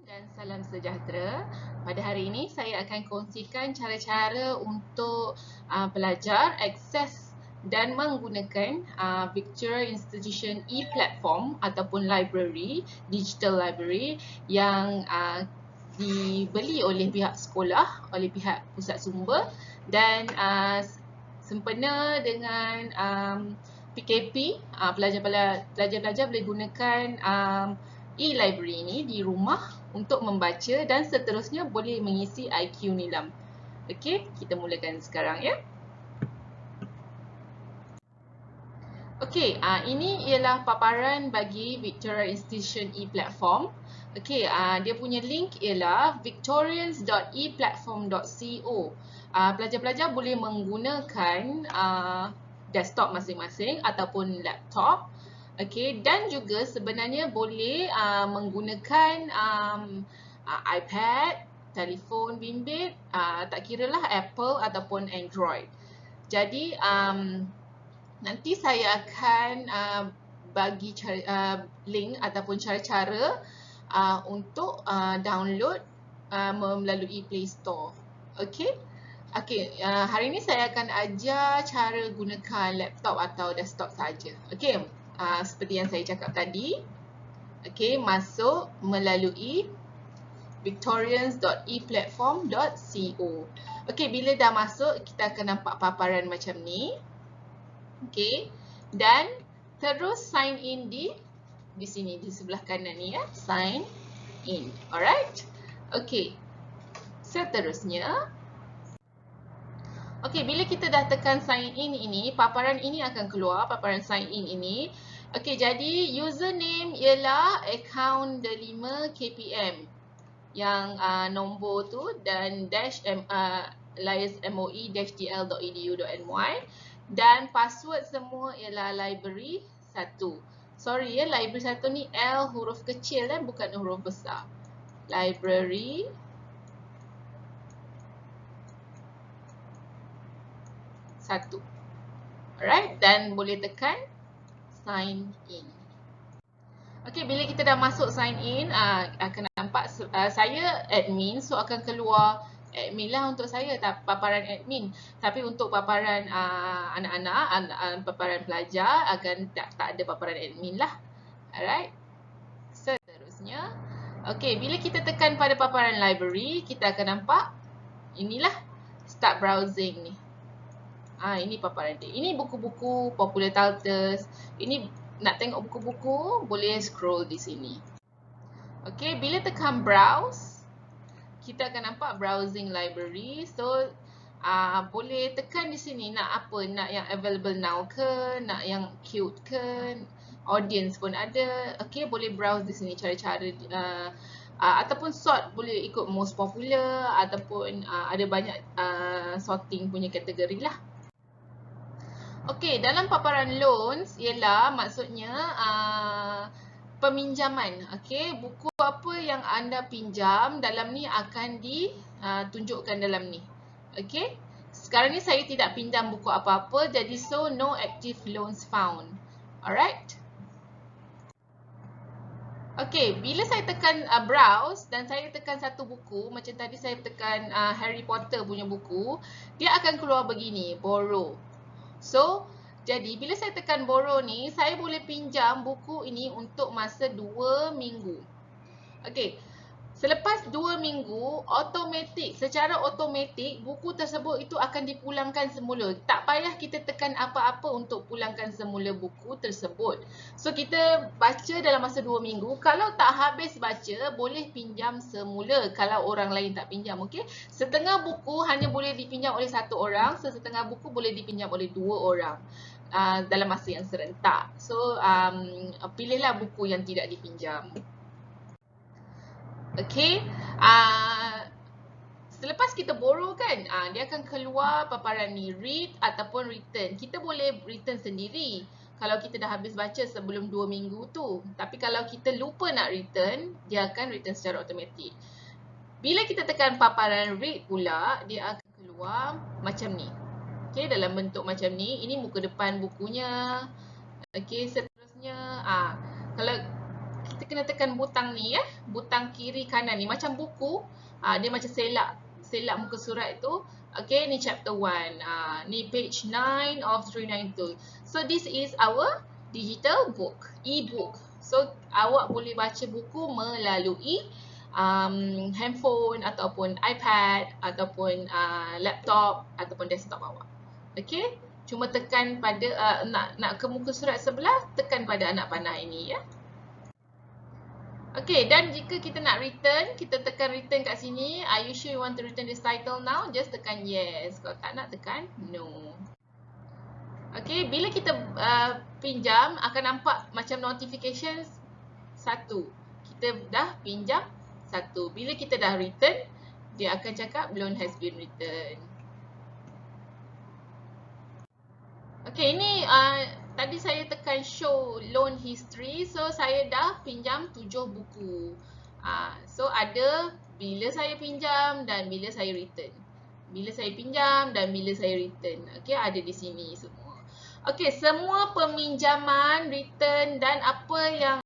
Dan salam sejahtera. Pada hari ini saya akan kongsikan cara-cara untuk pelajar akses dan menggunakan Victoria Institution e-platform ataupun library, digital library yang dibeli oleh pihak sekolah, oleh pihak pusat sumber dan sempena dengan PKP, pelajar-pelajar boleh gunakan e-library ini di rumah untuk membaca dan seterusnya boleh mengisi IQ Nilam. Okey, kita mulakan sekarang ya. Okey, ini ialah paparan bagi Victoria Institution e-platform. Okey, dia punya link ialah victorians.eplatform.co. Pelajar-pelajar boleh menggunakan desktop masing-masing ataupun laptop. Okey, dan juga sebenarnya boleh menggunakan iPad, telefon bimbit, tak kiralah Apple ataupun Android. Jadi nanti saya akan bagi link ataupun cara-cara untuk download melalui Play Store. Okey. Okey, hari ini saya akan ajar cara gunakan laptop atau desktop saja. Okey. Seperti yang saya cakap tadi, okay, masuk melalui victorians.eplatform.co. Okay, bila dah masuk, kita akan nampak paparan macam ni. Okay, dan terus sign in di sini, di sebelah kanan ni ya, sign in. Alright, okay. Seterusnya, okey, bila kita dah tekan sign in ini, paparan ini akan keluar, paparan sign in ini. Okey, jadi username ialah account delima KPM yang nombor tu dan dash liasmoi-dl.edu.my dan password semua ialah library 1. Sorry ya, library 1 ni L huruf kecil bukan huruf besar. Library 1. Alright, dan boleh tekan sign in. Okey, bila kita dah masuk sign in, akan nampak saya admin, so akan keluar admin lah untuk saya, paparan admin. Tapi untuk paparan anak-anak, paparan pelajar akan tak ada paparan admin lah. Alright. Seterusnya, okey, bila kita tekan pada paparan library, kita akan nampak inilah start browsing ni. Ini paparan dia. Ini buku-buku popular titles. Ini nak tengok buku-buku, boleh scroll di sini. Okey, bila tekan browse, kita akan nampak browsing library. So, boleh tekan di sini nak apa, nak yang available now ke, nak yang queued ke, audience pun ada. Okey, boleh browse di sini cara-cara ataupun sort, boleh ikut most popular ataupun ada banyak sorting punya kategori lah. Okey, dalam paparan loans ialah maksudnya peminjaman. Okey, buku apa yang anda pinjam dalam ni akan ditunjukkan dalam ni. Okey, sekarang ni saya tidak pinjam buku apa-apa, jadi so no active loans found. Alright. Okey, bila saya tekan browse dan saya tekan satu buku, macam tadi saya tekan Harry Potter punya buku, dia akan keluar begini, borrow. So, jadi bila saya tekan borrow ni, saya boleh pinjam buku ini untuk masa 2 minggu. Okey, selepas 2 minggu, secara automatik buku tersebut itu akan dipulangkan semula. Tak payah kita tekan apa-apa untuk pulangkan semula buku tersebut. So, kita baca dalam masa 2 minggu. Kalau tak habis baca, boleh pinjam semula kalau orang lain tak pinjam. Okey, setengah buku hanya boleh dipinjam oleh satu orang, setengah buku boleh dipinjam oleh 2 orang dalam masa yang serentak. So, pilihlah buku yang tidak dipinjam. Okey, selepas kita borrow kan, dia akan keluar paparan ni, read ataupun return. Kita boleh return sendiri kalau kita dah habis baca sebelum 2 minggu tu. Tapi kalau kita lupa nak return, dia akan return secara automatik. Bila kita tekan paparan read pula, dia akan keluar macam ni. Okey, dalam bentuk macam ni. Ini muka depan bukunya. Okey, seterusnya, kalau kita kena tekan butang ni ya. Butang kiri kanan ni. Macam buku. Dia macam selak muka surat tu. Okay, ni chapter 1. Ni page 9 of 392. So, this is our digital book. E-book. So, awak boleh baca buku melalui handphone ataupun iPad ataupun laptop ataupun desktop awak. Okay. Cuma tekan pada nak ke muka surat sebelah, tekan pada anak panah ini ya. Okay, dan jika kita nak return, kita tekan return kat sini. Are you sure you want to return this title now? Just tekan yes. Kalau tak nak, tekan no. Okay, bila kita pinjam, akan nampak macam notifications 1. Kita dah pinjam 1. Bila kita dah return, dia akan cakap loan has been returned. Okay, ini tadi saya tekan show loan history. So, saya dah pinjam 7 buku. So, ada bila saya pinjam dan bila saya return. Bila saya pinjam dan bila saya return. Okay, ada di sini semua. Okay, semua peminjaman, return dan apa yang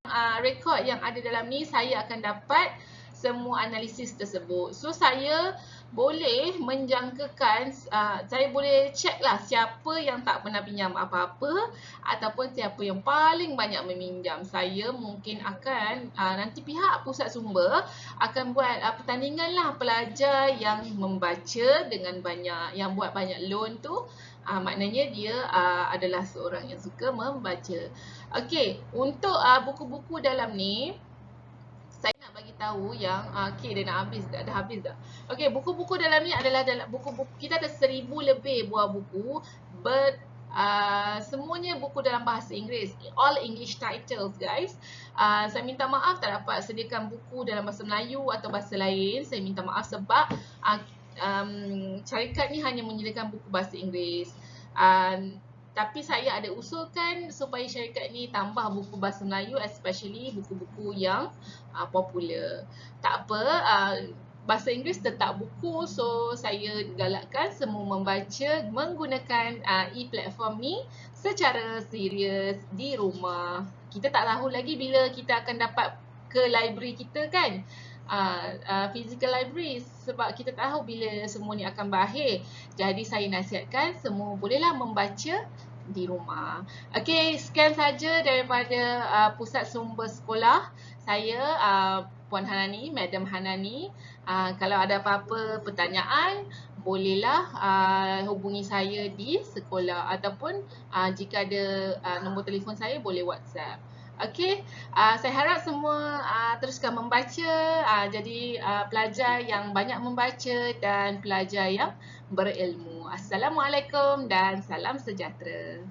rekod yang ada dalam ni, saya akan dapat semua analisis tersebut. So, saya boleh menjangkakan, saya boleh check lah siapa yang tak pernah pinjam apa-apa ataupun siapa yang paling banyak meminjam. Saya mungkin akan, nanti pihak pusat sumber akan buat pertandingan lah pelajar yang membaca dengan banyak, yang buat banyak loan tu. Maknanya dia adalah seorang yang suka membaca. Okey, untuk buku-buku dalam ni, saya nak bagi tahu yang okay, dia nak habis dah habis dah. Okey, buku-buku dalam ni adalah buku-buku, kita ada 1000 lebih buah buku, but semuanya buku dalam bahasa Inggeris, all English titles guys. Saya minta maaf tak dapat sediakan buku dalam bahasa Melayu atau bahasa lain. Saya minta maaf sebab syarikat ni hanya menyediakan buku bahasa Inggeris. Tapi saya ada usulkan supaya syarikat ni tambah buku bahasa Melayu, especially buku-buku yang popular. Tak apa, bahasa Inggeris tetap buku. So, saya galakkan semua membaca menggunakan e-platform ni secara serius di rumah. Kita tak tahu lagi bila kita akan dapat ke library kita kan. Physical library, sebab kita tahu bila semua ni akan berakhir. Jadi saya nasihatkan semua bolehlah membaca di rumah. Okey, sekian saja daripada pusat sumber sekolah. Saya Puan Hanani, Madam Hanani. Kalau ada apa-apa pertanyaan, bolehlah hubungi saya di sekolah ataupun jika ada nombor telefon saya, boleh WhatsApp. Okey, saya harap semua teruskan membaca, jadi pelajar yang banyak membaca dan pelajar yang berilmu. Assalamualaikum dan salam sejahtera.